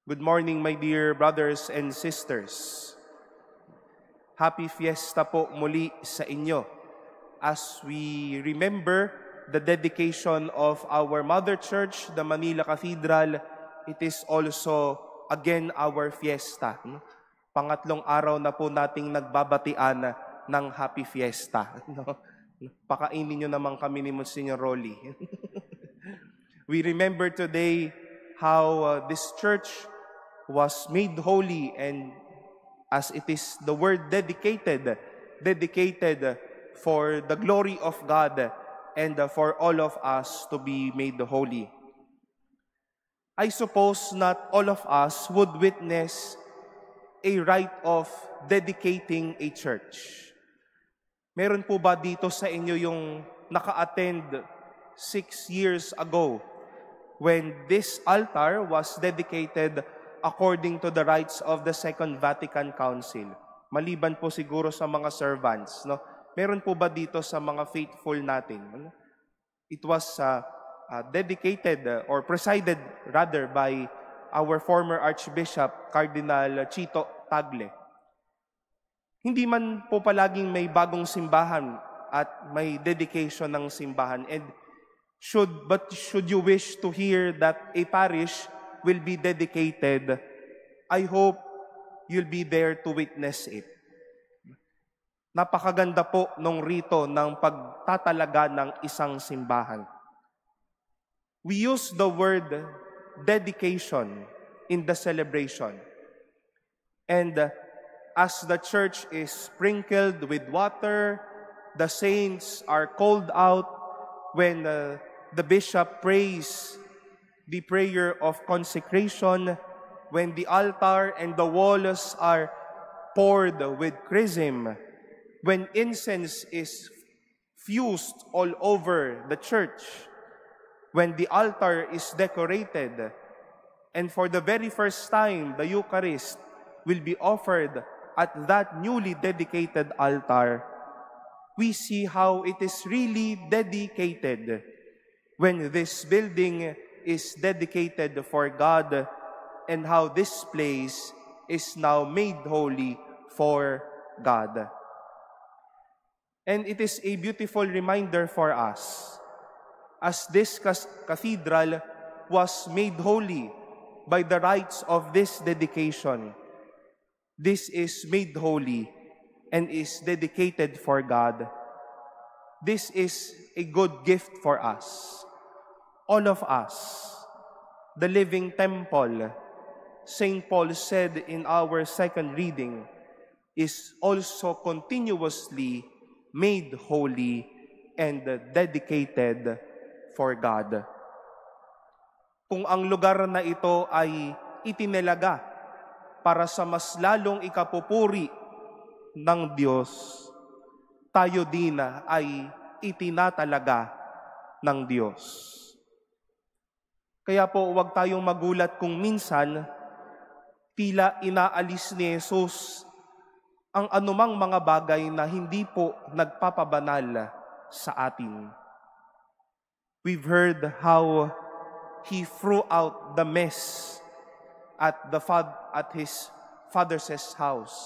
Good morning, my dear brothers and sisters. Happy Fiesta po muli sa inyo as we remember the dedication of our Mother Church, the Manila Cathedral. It is also again our fiesta. Pangatlong araw na po nating nagbabatian ng Happy Fiesta. Pakainin nyo naman kami ni Monsignor Rolly. We remember today how this church was made holy, and as it is the word dedicated for the glory of God and for all of us to be made holy. I suppose not all of us would witness a rite of dedicating a church. Meron po ba dito sa inyo yung naka-attend 6 years ago when this altar was dedicated according to the rites of the Second Vatican Council? Maliban po siguro sa mga servants, no? Meron po ba dito sa mga faithful natin? It was dedicated or presided rather by our former Archbishop, Cardinal Chito Tagle. Hindi man po palaging may bagong simbahan at may dedication ng simbahan, and should you wish to hear that a parish will be dedicated, I hope you'll be there to witness it. Napakaganda po nung rito ng pagtatalaga ng isang simbahan. We use the word dedication in the celebration. And as the church is sprinkled with water, the saints are called out when the bishop prays the prayer of consecration, when the altar and the walls are poured with chrism, when incense is fused all over the church, when the altar is decorated, and for the very first time, the Eucharist will be offered at that newly dedicated altar, we see how it is really dedicated when this building is dedicated for God, and how this place is now made holy for God. And it is a beautiful reminder for us, as this cathedral was made holy by the rites of this dedication. This is made holy and is dedicated for God. This is a good gift for us. All of us, the living temple, St. Paul said in our second reading, is also continuously made holy and dedicated for God. Kung ang lugar na ito ay itinalaga para sa mas lalong ikapupuri ng Diyos, tayo din ay itinatalaga ng Diyos. Kaya po, huwag tayong magulat kung minsan tila inaalis ni Jesus ang anumang mga bagay na hindi po nagpapabanal sa atin. We've heard how He threw out the mess at His Father's house.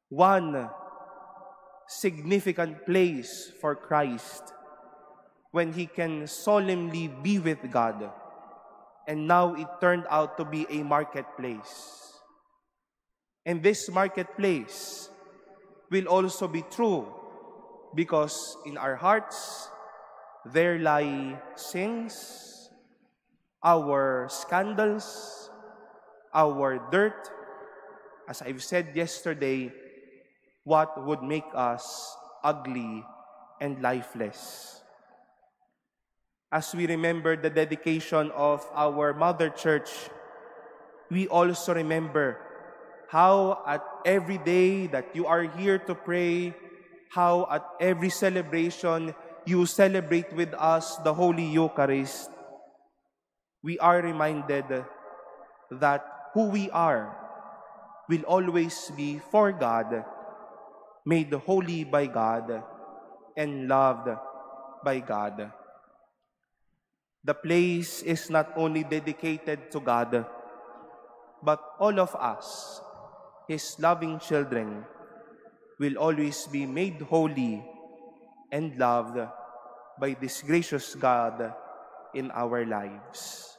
One significant place for Christ when He can solemnly be with God. And now it turned out to be a marketplace. And this marketplace will also be true because in our hearts there lie sins, our scandals, our dirt. As I've said yesterday, what would make us ugly and lifeless. As we remember the dedication of our Mother Church, we also remember how at every day that you are here to pray, how at every celebration you celebrate with us the Holy Eucharist, we are reminded that who we are will always be for God, made holy by God, and loved by God. The place is not only dedicated to God, but all of us, His loving children, will always be made holy and loved by this gracious God in our lives.